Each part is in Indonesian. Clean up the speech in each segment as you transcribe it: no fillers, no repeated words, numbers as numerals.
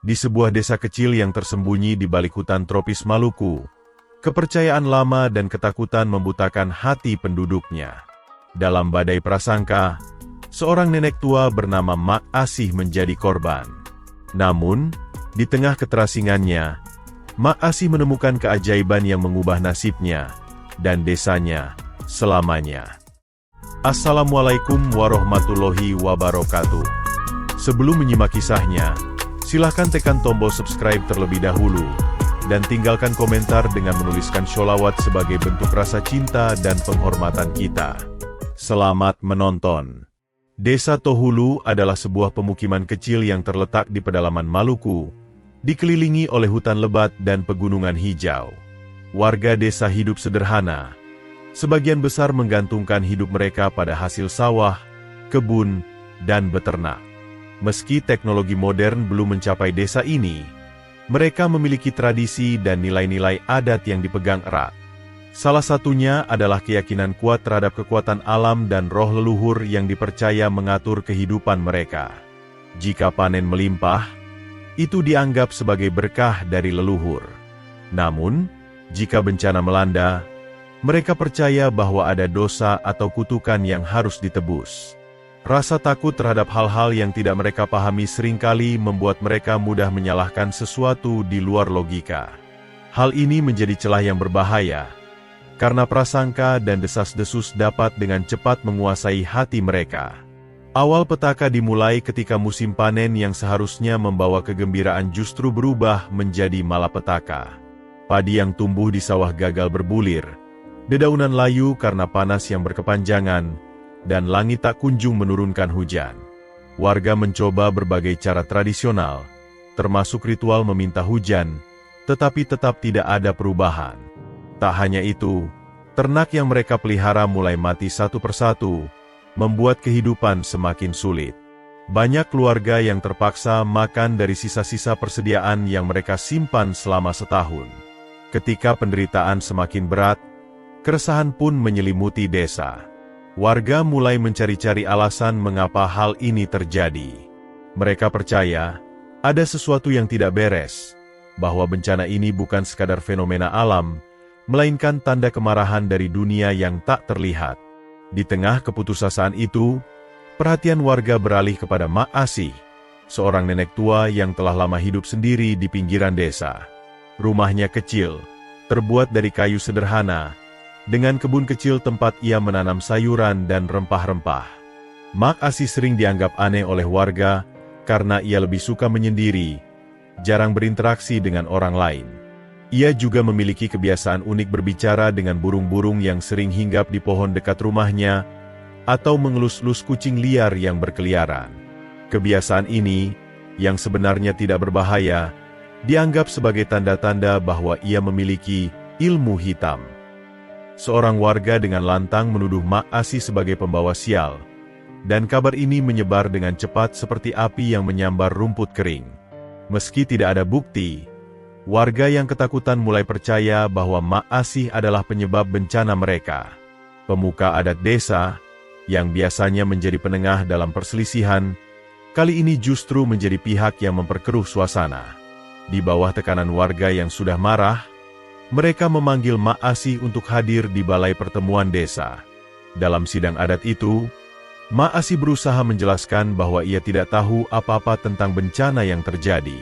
Di sebuah desa kecil yang tersembunyi di balik hutan tropis Maluku, kepercayaan lama dan ketakutan membutakan hati penduduknya. Dalam badai prasangka, seorang nenek tua bernama Mak Asih menjadi korban. Namun, di tengah keterasingannya, Mak Asih menemukan keajaiban yang mengubah nasibnya dan desanya selamanya. Assalamualaikum warahmatullahi wabarakatuh. Sebelum menyimak kisahnya, silahkan tekan tombol subscribe terlebih dahulu, dan tinggalkan komentar dengan menuliskan sholawat sebagai bentuk rasa cinta dan penghormatan kita. Selamat menonton. Desa Tohulu adalah sebuah pemukiman kecil yang terletak di pedalaman Maluku, dikelilingi oleh hutan lebat dan pegunungan hijau. Warga desa hidup sederhana. Sebagian besar menggantungkan hidup mereka pada hasil sawah, kebun, dan beternak. Meski teknologi modern belum mencapai desa ini, mereka memiliki tradisi dan nilai-nilai adat yang dipegang erat. Salah satunya adalah keyakinan kuat terhadap kekuatan alam dan roh leluhur yang dipercaya mengatur kehidupan mereka. Jika panen melimpah, itu dianggap sebagai berkah dari leluhur. Namun, jika bencana melanda, mereka percaya bahwa ada dosa atau kutukan yang harus ditebus. Rasa takut terhadap hal-hal yang tidak mereka pahami seringkali membuat mereka mudah menyalahkan sesuatu di luar logika. Hal ini menjadi celah yang berbahaya, karena prasangka dan desas-desus dapat dengan cepat menguasai hati mereka. Awal petaka dimulai ketika musim panen yang seharusnya membawa kegembiraan justru berubah menjadi malapetaka. Padi yang tumbuh di sawah gagal berbulir, dedaunan layu karena panas yang berkepanjangan, dan langit tak kunjung menurunkan hujan. Warga mencoba berbagai cara tradisional, termasuk ritual meminta hujan, tetapi tetap tidak ada perubahan. Tak hanya itu, ternak yang mereka pelihara mulai mati satu persatu, membuat kehidupan semakin sulit. Banyak keluarga yang terpaksa makan dari sisa-sisa persediaan yang mereka simpan selama setahun. Ketika penderitaan semakin berat, keresahan pun menyelimuti desa. Warga mulai mencari-cari alasan mengapa hal ini terjadi. Mereka percaya ada sesuatu yang tidak beres, bahwa bencana ini bukan sekadar fenomena alam, melainkan tanda kemarahan dari dunia yang tak terlihat. Di tengah keputusasaan itu, perhatian warga beralih kepada Mak Asih, seorang nenek tua yang telah lama hidup sendiri di pinggiran desa. Rumahnya kecil, terbuat dari kayu sederhana, dengan kebun kecil tempat ia menanam sayuran dan rempah-rempah. Mak Asih sering dianggap aneh oleh warga karena ia lebih suka menyendiri, jarang berinteraksi dengan orang lain. Ia juga memiliki kebiasaan unik berbicara dengan burung-burung yang sering hinggap di pohon dekat rumahnya, atau mengelus-elus kucing liar yang berkeliaran. Kebiasaan ini, yang sebenarnya tidak berbahaya, dianggap sebagai tanda-tanda bahwa ia memiliki ilmu hitam. Seorang warga dengan lantang menuduh Mak Asih sebagai pembawa sial, dan kabar ini menyebar dengan cepat seperti api yang menyambar rumput kering. Meski tidak ada bukti, warga yang ketakutan mulai percaya bahwa Mak Asih adalah penyebab bencana mereka. Pemuka adat desa, yang biasanya menjadi penengah dalam perselisihan, kali ini justru menjadi pihak yang memperkeruh suasana. Di bawah tekanan warga yang sudah marah, mereka memanggil Mak Asih untuk hadir di balai pertemuan desa. Dalam sidang adat itu, Mak Asih berusaha menjelaskan bahwa ia tidak tahu apa-apa tentang bencana yang terjadi.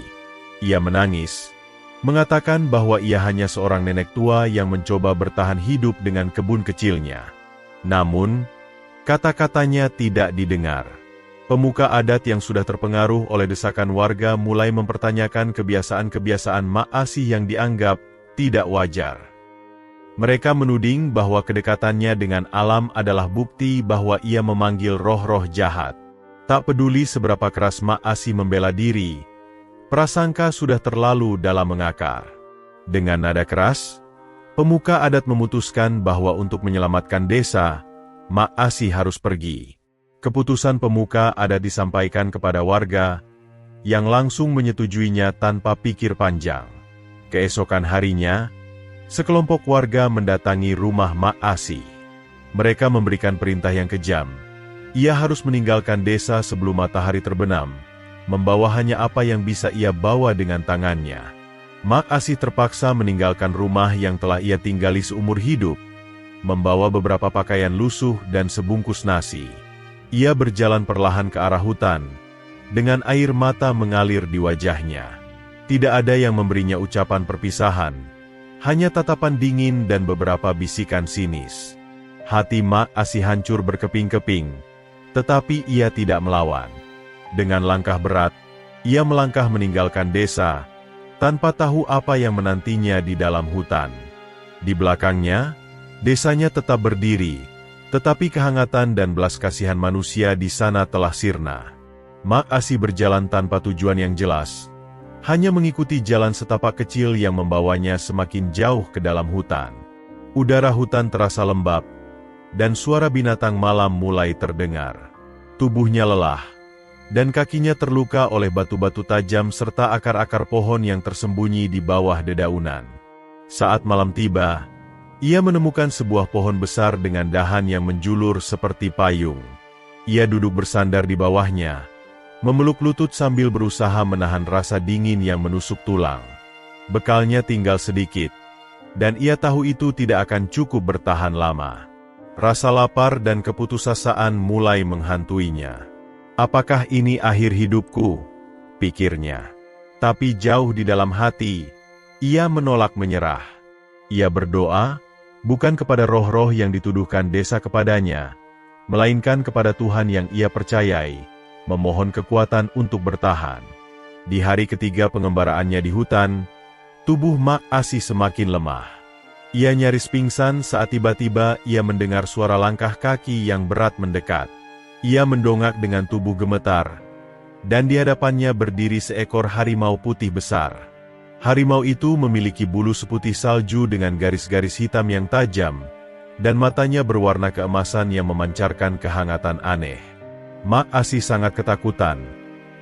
Ia menangis, mengatakan bahwa ia hanya seorang nenek tua yang mencoba bertahan hidup dengan kebun kecilnya. Namun, kata-katanya tidak didengar. Pemuka adat yang sudah terpengaruh oleh desakan warga mulai mempertanyakan kebiasaan-kebiasaan Mak Asih yang dianggap tidak wajar. Mereka menuding bahwa kedekatannya dengan alam adalah bukti bahwa ia memanggil roh-roh jahat. Tak peduli seberapa keras Mak Asih membela diri, prasangka sudah terlalu dalam mengakar. Dengan nada keras, pemuka adat memutuskan bahwa untuk menyelamatkan desa, Mak Asih harus pergi. Keputusan pemuka adat disampaikan kepada warga, yang langsung menyetujuinya tanpa pikir panjang. Keesokan harinya, sekelompok warga mendatangi rumah Mak Asih. Mereka memberikan perintah yang kejam. Ia harus meninggalkan desa sebelum matahari terbenam, membawa hanya apa yang bisa ia bawa dengan tangannya. Mak Asih terpaksa meninggalkan rumah yang telah ia tinggali seumur hidup, membawa beberapa pakaian lusuh dan sebungkus nasi. Ia berjalan perlahan ke arah hutan, dengan air mata mengalir di wajahnya. Tidak ada yang memberinya ucapan perpisahan, hanya tatapan dingin dan beberapa bisikan sinis. Hati Mak Asih hancur berkeping-keping, tetapi ia tidak melawan. Dengan langkah berat, ia melangkah meninggalkan desa, tanpa tahu apa yang menantinya di dalam hutan. Di belakangnya, desanya tetap berdiri, tetapi kehangatan dan belas kasihan manusia di sana telah sirna. Mak Asih berjalan tanpa tujuan yang jelas, hanya mengikuti jalan setapak kecil yang membawanya semakin jauh ke dalam hutan. Udara hutan terasa lembab, dan suara binatang malam mulai terdengar. Tubuhnya lelah, dan kakinya terluka oleh batu-batu tajam serta akar-akar pohon yang tersembunyi di bawah dedaunan. Saat malam tiba, ia menemukan sebuah pohon besar dengan dahan yang menjulur seperti payung. Ia duduk bersandar di bawahnya, memeluk lutut sambil berusaha menahan rasa dingin yang menusuk tulang. Bekalnya tinggal sedikit, dan ia tahu itu tidak akan cukup bertahan lama. Rasa lapar dan keputusasaan mulai menghantuinya. Apakah ini akhir hidupku? Pikirnya. Tapi jauh di dalam hati, ia menolak menyerah. Ia berdoa, bukan kepada roh-roh yang dituduhkan desa kepadanya, melainkan kepada Tuhan yang ia percayai, memohon kekuatan untuk bertahan. Di hari ketiga pengembaraannya di hutan, tubuh Mak Asih semakin lemah. Ia nyaris pingsan saat tiba-tiba ia mendengar suara langkah kaki yang berat mendekat. Ia mendongak dengan tubuh gemetar, dan di hadapannya berdiri seekor harimau putih besar. Harimau itu memiliki bulu seputih salju dengan garis-garis hitam yang tajam, dan matanya berwarna keemasan yang memancarkan kehangatan aneh. Mak Asih sangat ketakutan,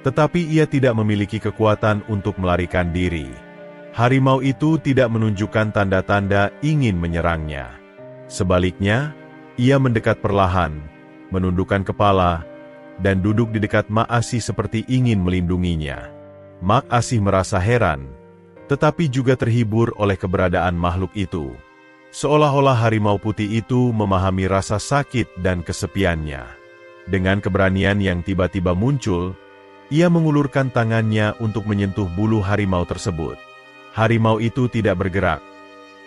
tetapi ia tidak memiliki kekuatan untuk melarikan diri. Harimau itu tidak menunjukkan tanda-tanda ingin menyerangnya. Sebaliknya, ia mendekat perlahan, menundukkan kepala, dan duduk di dekat Mak Asih seperti ingin melindunginya. Mak Asih merasa heran, tetapi juga terhibur oleh keberadaan makhluk itu. Seolah-olah harimau putih itu memahami rasa sakit dan kesepiannya. Dengan keberanian yang tiba-tiba muncul, ia mengulurkan tangannya untuk menyentuh bulu harimau tersebut. Harimau itu tidak bergerak,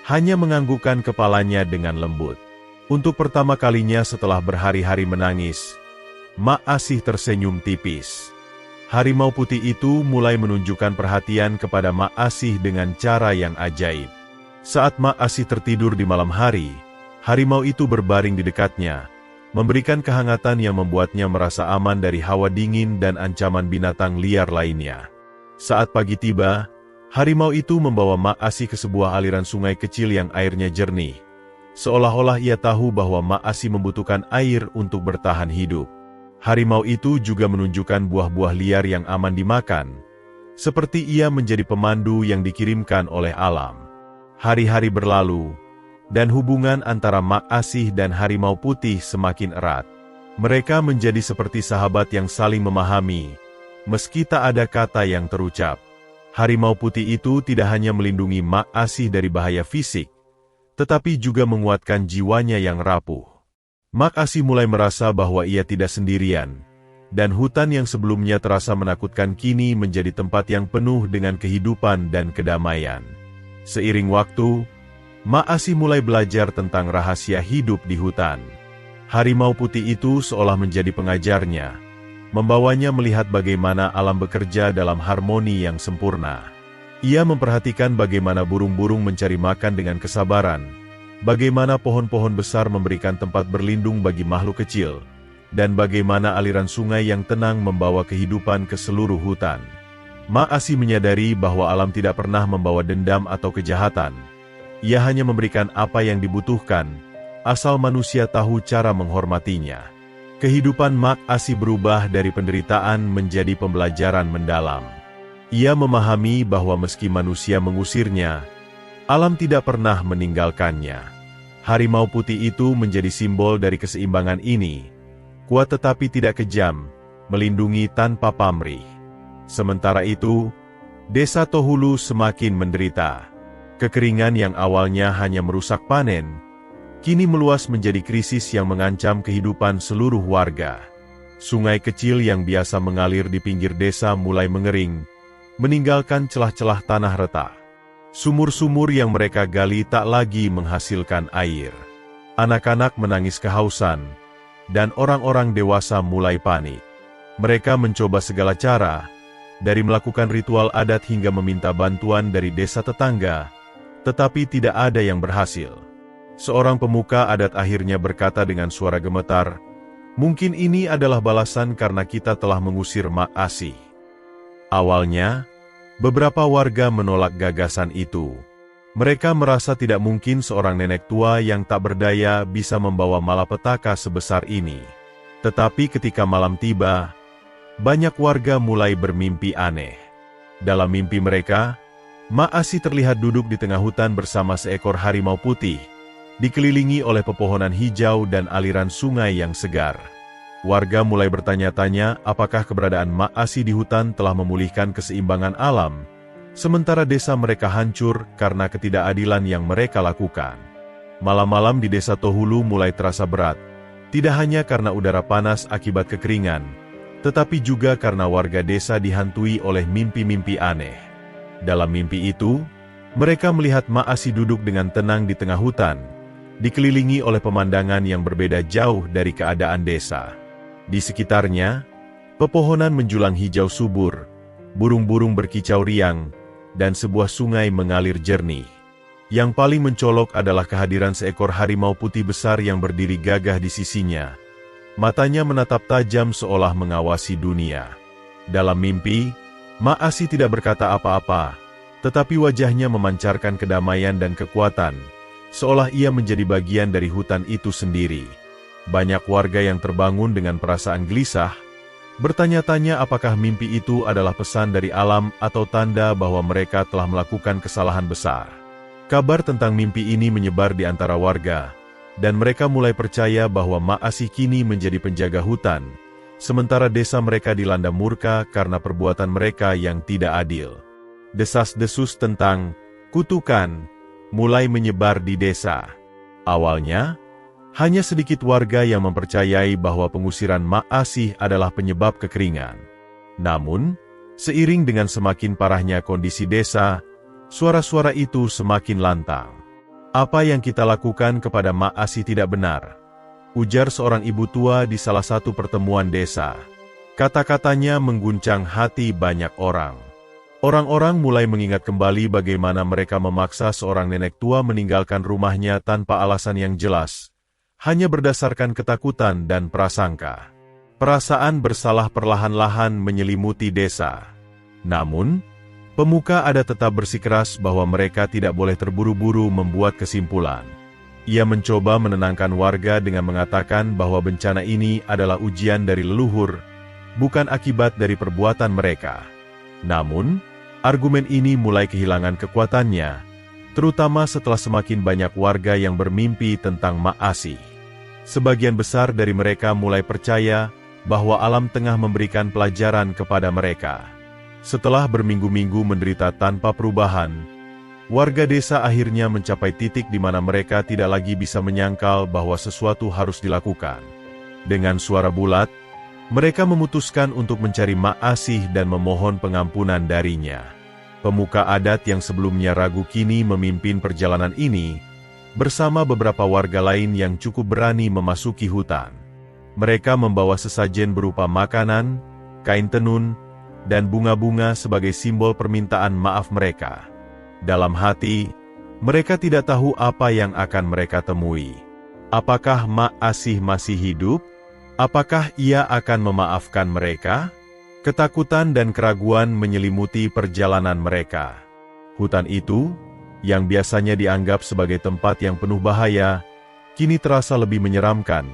hanya menganggukkan kepalanya dengan lembut. Untuk pertama kalinya setelah berhari-hari menangis, Mak Asih tersenyum tipis. Harimau putih itu mulai menunjukkan perhatian kepada Mak Asih dengan cara yang ajaib. Saat Mak Asih tertidur di malam hari, harimau itu berbaring di dekatnya, memberikan kehangatan yang membuatnya merasa aman dari hawa dingin dan ancaman binatang liar lainnya. Saat pagi tiba, harimau itu membawa Mak Asih ke sebuah aliran sungai kecil yang airnya jernih. Seolah-olah ia tahu bahwa Mak Asih membutuhkan air untuk bertahan hidup. Harimau itu juga menunjukkan buah-buah liar yang aman dimakan, seperti ia menjadi pemandu yang dikirimkan oleh alam. Hari-hari berlalu, dan hubungan antara Mak Asih dan harimau putih semakin erat. Mereka menjadi seperti sahabat yang saling memahami, meski tak ada kata yang terucap. Harimau putih itu tidak hanya melindungi Mak Asih dari bahaya fisik, tetapi juga menguatkan jiwanya yang rapuh. Mak Asih mulai merasa bahwa ia tidak sendirian, dan hutan yang sebelumnya terasa menakutkan kini menjadi tempat yang penuh dengan kehidupan dan kedamaian. Seiring waktu, Mak Asih mulai belajar tentang rahasia hidup di hutan. Harimau putih itu seolah menjadi pengajarnya, membawanya melihat bagaimana alam bekerja dalam harmoni yang sempurna. Ia memperhatikan bagaimana burung-burung mencari makan dengan kesabaran, bagaimana pohon-pohon besar memberikan tempat berlindung bagi makhluk kecil, dan bagaimana aliran sungai yang tenang membawa kehidupan ke seluruh hutan. Mak Asih menyadari bahwa alam tidak pernah membawa dendam atau kejahatan. Ia hanya memberikan apa yang dibutuhkan, asal manusia tahu cara menghormatinya. Kehidupan Mak Asih berubah dari penderitaan menjadi pembelajaran mendalam. Ia memahami bahwa meski manusia mengusirnya, alam tidak pernah meninggalkannya. Harimau putih itu menjadi simbol dari keseimbangan ini, kuat tetapi tidak kejam, melindungi tanpa pamrih. Sementara itu, desa Tohulu semakin menderita. Kekeringan yang awalnya hanya merusak panen, kini meluas menjadi krisis yang mengancam kehidupan seluruh warga. Sungai kecil yang biasa mengalir di pinggir desa mulai mengering, meninggalkan celah-celah tanah retak. Sumur-sumur yang mereka gali tak lagi menghasilkan air. Anak-anak menangis kehausan, dan orang-orang dewasa mulai panik. Mereka mencoba segala cara, dari melakukan ritual adat hingga meminta bantuan dari desa tetangga, tetapi tidak ada yang berhasil. Seorang pemuka adat akhirnya berkata dengan suara gemetar, "Mungkin ini adalah balasan karena kita telah mengusir Mak Asih." Awalnya, beberapa warga menolak gagasan itu. Mereka merasa tidak mungkin seorang nenek tua yang tak berdaya bisa membawa malapetaka sebesar ini. Tetapi ketika malam tiba, banyak warga mulai bermimpi aneh. Dalam mimpi mereka, Mak Asih terlihat duduk di tengah hutan bersama seekor harimau putih, dikelilingi oleh pepohonan hijau dan aliran sungai yang segar. Warga mulai bertanya-tanya apakah keberadaan Mak Asih di hutan telah memulihkan keseimbangan alam, sementara desa mereka hancur karena ketidakadilan yang mereka lakukan. Malam-malam di desa Tohulu mulai terasa berat, tidak hanya karena udara panas akibat kekeringan, tetapi juga karena warga desa dihantui oleh mimpi-mimpi aneh. Dalam mimpi itu, mereka melihat Mak Asih duduk dengan tenang di tengah hutan, dikelilingi oleh pemandangan yang berbeda jauh dari keadaan desa. Di sekitarnya, pepohonan menjulang hijau subur, burung-burung berkicau riang, dan sebuah sungai mengalir jernih. Yang paling mencolok adalah kehadiran seekor harimau putih besar yang berdiri gagah di sisinya. Matanya menatap tajam seolah mengawasi dunia. Dalam mimpi, Mak Asih tidak berkata apa-apa, tetapi wajahnya memancarkan kedamaian dan kekuatan, seolah ia menjadi bagian dari hutan itu sendiri. Banyak warga yang terbangun dengan perasaan gelisah, bertanya-tanya apakah mimpi itu adalah pesan dari alam atau tanda bahwa mereka telah melakukan kesalahan besar. Kabar tentang mimpi ini menyebar di antara warga, dan mereka mulai percaya bahwa Mak Asih kini menjadi penjaga hutan, sementara desa mereka dilanda murka karena perbuatan mereka yang tidak adil. Desas-desus tentang kutukan mulai menyebar di desa. Awalnya, hanya sedikit warga yang mempercayai bahwa pengusiran Mak Asih adalah penyebab kekeringan. Namun, seiring dengan semakin parahnya kondisi desa, suara-suara itu semakin lantang. "Apa yang kita lakukan kepada Mak Asih tidak benar," ujar seorang ibu tua di salah satu pertemuan desa. Kata-katanya mengguncang hati banyak orang. Orang-orang mulai mengingat kembali bagaimana mereka memaksa seorang nenek tua meninggalkan rumahnya tanpa alasan yang jelas, hanya berdasarkan ketakutan dan prasangka. Perasaan bersalah perlahan-lahan menyelimuti desa. Namun, pemuka adat tetap bersikeras bahwa mereka tidak boleh terburu-buru membuat kesimpulan. Ia mencoba menenangkan warga dengan mengatakan bahwa bencana ini adalah ujian dari leluhur, bukan akibat dari perbuatan mereka. Namun, argumen ini mulai kehilangan kekuatannya, terutama setelah semakin banyak warga yang bermimpi tentang Mak Asih. Sebagian besar dari mereka mulai percaya bahwa alam tengah memberikan pelajaran kepada mereka. Setelah berminggu-minggu menderita tanpa perubahan, warga desa akhirnya mencapai titik di mana mereka tidak lagi bisa menyangkal bahwa sesuatu harus dilakukan. Dengan suara bulat, mereka memutuskan untuk mencari Mak Asih dan memohon pengampunan darinya. Pemuka adat yang sebelumnya ragu kini memimpin perjalanan ini, bersama beberapa warga lain yang cukup berani memasuki hutan. Mereka membawa sesajen berupa makanan, kain tenun, dan bunga-bunga sebagai simbol permintaan maaf mereka. Dalam hati, mereka tidak tahu apa yang akan mereka temui. Apakah Mak Asih masih hidup? Apakah ia akan memaafkan mereka? Ketakutan dan keraguan menyelimuti perjalanan mereka. Hutan itu, yang biasanya dianggap sebagai tempat yang penuh bahaya, kini terasa lebih menyeramkan,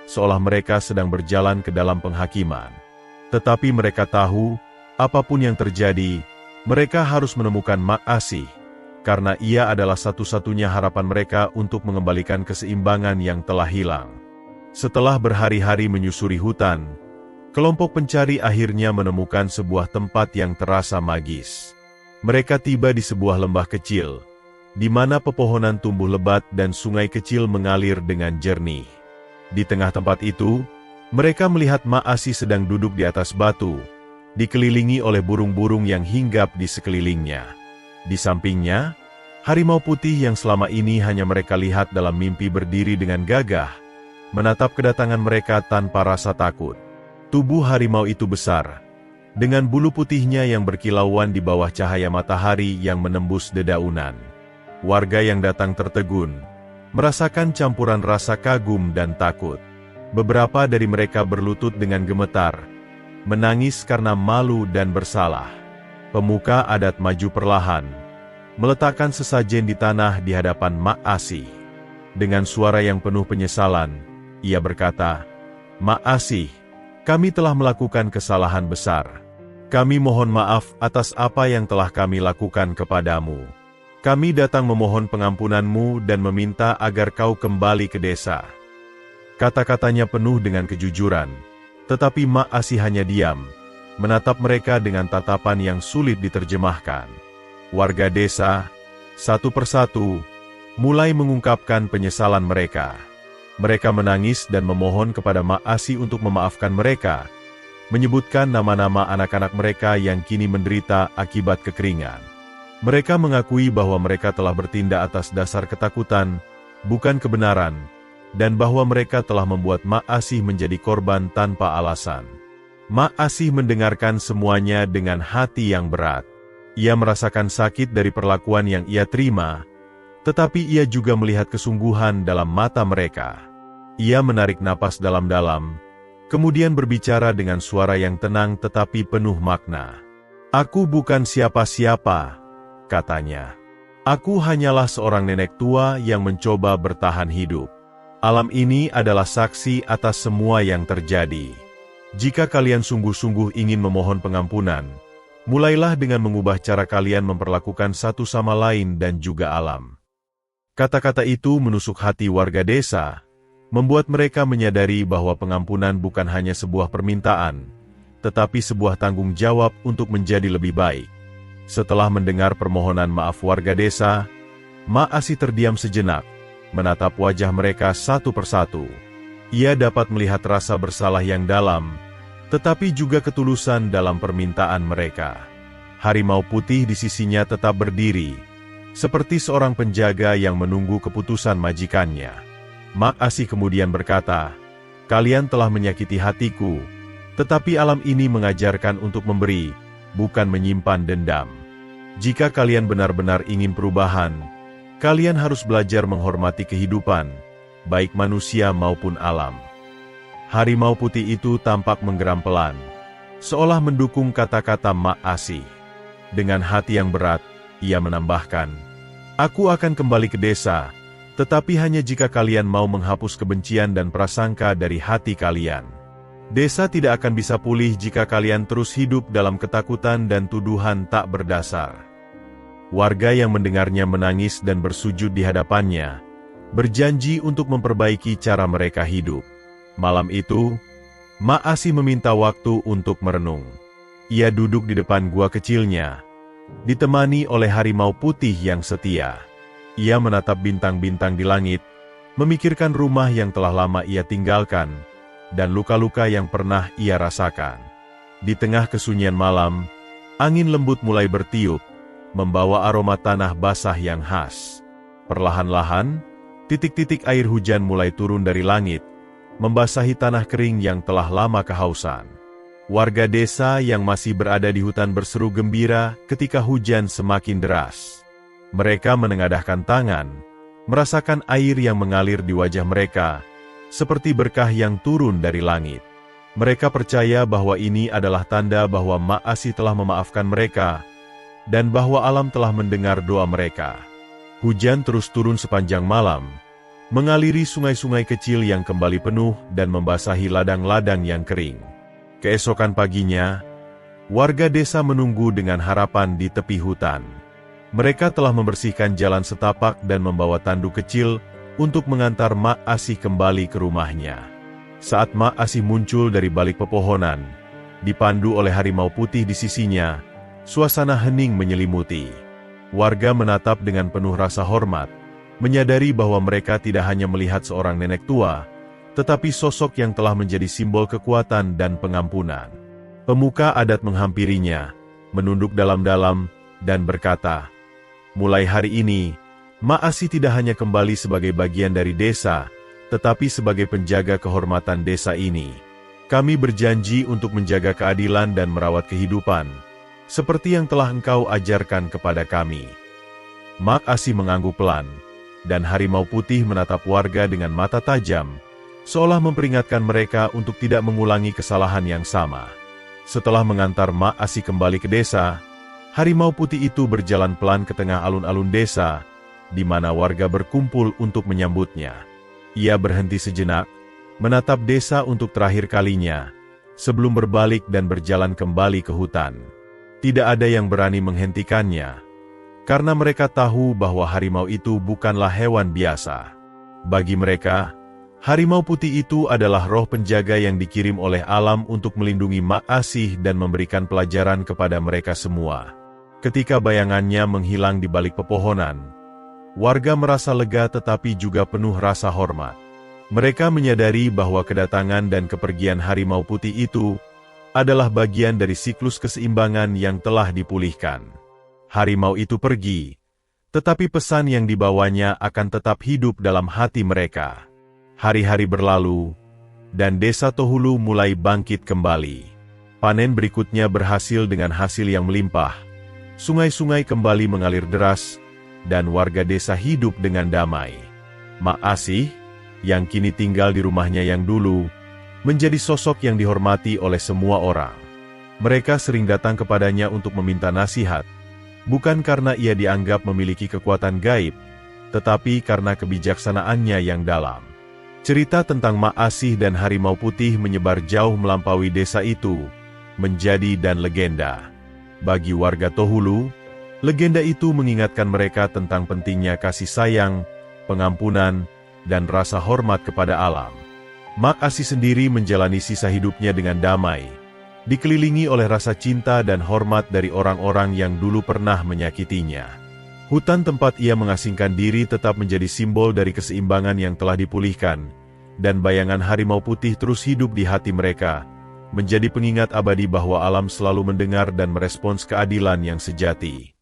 seolah mereka sedang berjalan ke dalam penghakiman. Tetapi mereka tahu, apapun yang terjadi, mereka harus menemukan Mak Asih, karena ia adalah satu-satunya harapan mereka untuk mengembalikan keseimbangan yang telah hilang. Setelah berhari-hari menyusuri hutan, Kelompok pencari akhirnya menemukan sebuah tempat yang terasa magis. Mereka tiba di sebuah lembah kecil, di mana pepohonan tumbuh lebat dan sungai kecil mengalir dengan jernih. Di tengah tempat itu, mereka melihat Mak Asi sedang duduk di atas batu, dikelilingi oleh burung-burung yang hinggap di sekelilingnya. Di sampingnya, harimau putih yang selama ini hanya mereka lihat dalam mimpi berdiri dengan gagah, menatap kedatangan mereka tanpa rasa takut. Tubuh harimau itu besar, dengan bulu putihnya yang berkilauan di bawah cahaya matahari yang menembus dedaunan. Warga yang datang tertegun, merasakan campuran rasa kagum dan takut. Beberapa dari mereka berlutut dengan gemetar, menangis karena malu dan bersalah. Pemuka adat maju perlahan, meletakkan sesajen di tanah di hadapan Mak Asi. Dengan suara yang penuh penyesalan, ia berkata, "Mak Asi, kami telah melakukan kesalahan besar. Kami mohon maaf atas apa yang telah kami lakukan kepadamu. Kami datang memohon pengampunanmu dan meminta agar kau kembali ke desa." Kata-katanya penuh dengan kejujuran, tetapi Mak Asi hanya diam, menatap mereka dengan tatapan yang sulit diterjemahkan. Warga desa, satu persatu, mulai mengungkapkan penyesalan mereka. Mereka menangis dan memohon kepada Mak Asi untuk memaafkan mereka, menyebutkan nama-nama anak-anak mereka yang kini menderita akibat kekeringan. Mereka mengakui bahwa mereka telah bertindak atas dasar ketakutan, bukan kebenaran, dan bahwa mereka telah membuat Mak Asi menjadi korban tanpa alasan. Mak Asi mendengarkan semuanya dengan hati yang berat. Ia merasakan sakit dari perlakuan yang ia terima, tetapi ia juga melihat kesungguhan dalam mata mereka. Ia menarik napas dalam-dalam, kemudian berbicara dengan suara yang tenang tetapi penuh makna. "Aku bukan siapa-siapa," katanya. "Aku hanyalah seorang nenek tua yang mencoba bertahan hidup. Alam ini adalah saksi atas semua yang terjadi. Jika kalian sungguh-sungguh ingin memohon pengampunan, mulailah dengan mengubah cara kalian memperlakukan satu sama lain dan juga alam." Kata-kata itu menusuk hati warga desa, membuat mereka menyadari bahwa pengampunan bukan hanya sebuah permintaan, tetapi sebuah tanggung jawab untuk menjadi lebih baik. Setelah mendengar permohonan maaf warga desa, Mak Asi terdiam sejenak, menatap wajah mereka satu persatu. Ia dapat melihat rasa bersalah yang dalam, tetapi juga ketulusan dalam permintaan mereka. Harimau putih di sisinya tetap berdiri, seperti seorang penjaga yang menunggu keputusan majikannya. Mak Asi kemudian berkata, "Kalian telah menyakiti hatiku, tetapi alam ini mengajarkan untuk memberi, bukan menyimpan dendam. Jika kalian benar-benar ingin perubahan, kalian harus belajar menghormati kehidupan, baik manusia maupun alam." Harimau putih itu tampak menggeram pelan, seolah mendukung kata-kata Mak Asi. Dengan hati yang berat, ia menambahkan, "Aku akan kembali ke desa, tetapi hanya jika kalian mau menghapus kebencian dan prasangka dari hati kalian. Desa tidak akan bisa pulih jika kalian terus hidup dalam ketakutan dan tuduhan tak berdasar." Warga yang mendengarnya menangis dan bersujud di hadapannya, berjanji untuk memperbaiki cara mereka hidup. Malam itu, Mak Asi meminta waktu untuk merenung. Ia duduk di depan gua kecilnya, ditemani oleh harimau putih yang setia. Ia menatap bintang-bintang di langit, memikirkan rumah yang telah lama ia tinggalkan, dan luka-luka yang pernah ia rasakan. Di tengah kesunyian malam, angin lembut mulai bertiup, membawa aroma tanah basah yang khas. Perlahan-lahan, titik-titik air hujan mulai turun dari langit, membasahi tanah kering yang telah lama kehausan. Warga desa yang masih berada di hutan berseru gembira ketika hujan semakin deras. Mereka menengadahkan tangan, merasakan air yang mengalir di wajah mereka, seperti berkah yang turun dari langit. Mereka percaya bahwa ini adalah tanda bahwa Mak Asi telah memaafkan mereka, dan bahwa alam telah mendengar doa mereka. Hujan terus turun sepanjang malam, mengaliri sungai-sungai kecil yang kembali penuh dan membasahi ladang-ladang yang kering. Keesokan paginya, warga desa menunggu dengan harapan di tepi hutan. Mereka telah membersihkan jalan setapak dan membawa tanduk kecil untuk mengantar Mak Asi kembali ke rumahnya. Saat Mak Asih muncul dari balik pepohonan, dipandu oleh harimau putih di sisinya, suasana hening menyelimuti. Warga menatap dengan penuh rasa hormat, menyadari bahwa mereka tidak hanya melihat seorang nenek tua, tetapi sosok yang telah menjadi simbol kekuatan dan pengampunan. Pemuka adat menghampirinya, menunduk dalam-dalam, dan berkata, "Mulai hari ini, Mak Asih tidak hanya kembali sebagai bagian dari desa, tetapi sebagai penjaga kehormatan desa ini. Kami berjanji untuk menjaga keadilan dan merawat kehidupan, seperti yang telah engkau ajarkan kepada kami." Mak Asih mengangguk pelan, dan harimau putih menatap warga dengan mata tajam, seolah memperingatkan mereka untuk tidak mengulangi kesalahan yang sama. Setelah mengantar Mak Asih kembali ke desa, harimau putih itu berjalan pelan ke tengah alun-alun desa, di mana warga berkumpul untuk menyambutnya. Ia berhenti sejenak, menatap desa untuk terakhir kalinya, sebelum berbalik dan berjalan kembali ke hutan. Tidak ada yang berani menghentikannya, karena mereka tahu bahwa harimau itu bukanlah hewan biasa. Bagi mereka, harimau putih itu adalah roh penjaga yang dikirim oleh alam untuk melindungi Mak Asih dan memberikan pelajaran kepada mereka semua. Ketika bayangannya menghilang di balik pepohonan, warga merasa lega tetapi juga penuh rasa hormat. Mereka menyadari bahwa kedatangan dan kepergian harimau putih itu adalah bagian dari siklus keseimbangan yang telah dipulihkan. Harimau itu pergi, tetapi pesan yang dibawanya akan tetap hidup dalam hati mereka. Hari-hari berlalu, dan desa Tohulu mulai bangkit kembali. Panen berikutnya berhasil dengan hasil yang melimpah. Sungai-sungai kembali mengalir deras, dan warga desa hidup dengan damai. Mak Asih, yang kini tinggal di rumahnya yang dulu, menjadi sosok yang dihormati oleh semua orang. Mereka sering datang kepadanya untuk meminta nasihat, bukan karena ia dianggap memiliki kekuatan gaib, tetapi karena kebijaksanaannya yang dalam. Cerita tentang Mak Asih dan harimau putih menyebar jauh melampaui desa itu, menjadi dan legenda. Bagi warga Tohulu, legenda itu mengingatkan mereka tentang pentingnya kasih sayang, pengampunan, dan rasa hormat kepada alam. Mak Asih sendiri menjalani sisa hidupnya dengan damai, dikelilingi oleh rasa cinta dan hormat dari orang-orang yang dulu pernah menyakitinya. Hutan tempat ia mengasingkan diri tetap menjadi simbol dari keseimbangan yang telah dipulihkan, dan bayangan harimau putih terus hidup di hati mereka, menjadi pengingat abadi bahwa alam selalu mendengar dan merespons keadilan yang sejati.